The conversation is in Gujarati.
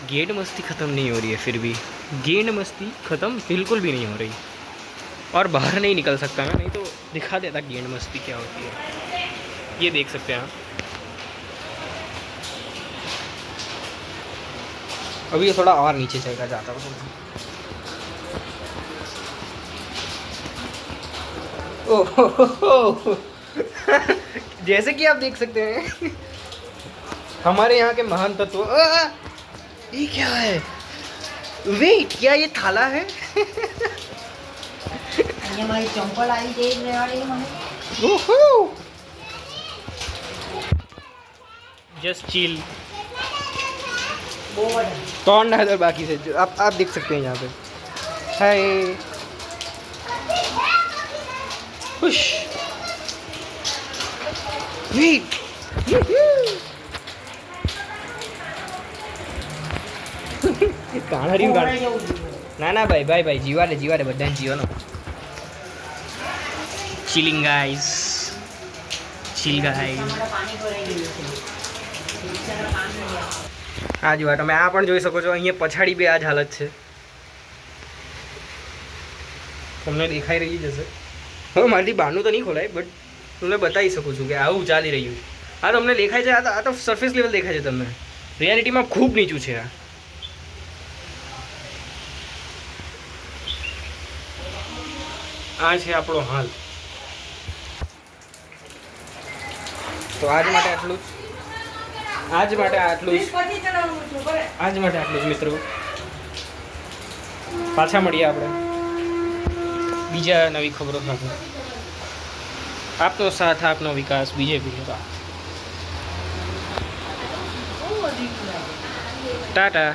गेंड मस्ती ख़त्म नहीं हो रही है, फिर भी गेंड मस्ती ख़त्म बिल्कुल भी नहीं हो रही। और बाहर नहीं निकल सकता मैं, नहीं तो दिखा देता गेंड मस्ती क्या होती है। ये देख सकते हैं आप। अभी ये थोड़ा और नीचे चलकर जाता हूँ। ओह जैसे कि आप देख सकते हैं हमारे यहाँ के महान तत्व। ये क्या है? वेट, क्या ये थाला है? हमारी चंपल आई देख रहे वाली मने। ओहो, जस्ट चिल। 53 बाकी से जो आप देख सकते हैं यहाँ पे। हाय खुश। वेट, કાણરી ના ભાઈ ભાઈ ભાઈ જીવાડે બધાને જીવાનો ચિલિંગ ગાઈસ, ચિલ ગાઈસ। આ જોવા તમે આ પણ જોઈ શકો છો, અહીંયા પછાડી બે આ જ હાલત છે, તમને દેખાઈ રહી જશે। હવે મારી બારનું તો નહીં ખોલાય, બટ તમને બતાવી શકું છું કે આવું ચાલી રહ્યું છે। આ તમને દેખાય છે, આ તો સરફેસ લેવલ દેખાય છે તમને, રિયાલિટીમાં ખૂબ નીચું છે। આ છે આપણો હાલ। તો આજ માટે આટલું જ મિત્રો। પાછા મળીએ આપણે બીજા નવી ખબરો સાથે। આપનો સાથ, આપનો વિકાસ, બીજેપી। ટાટા।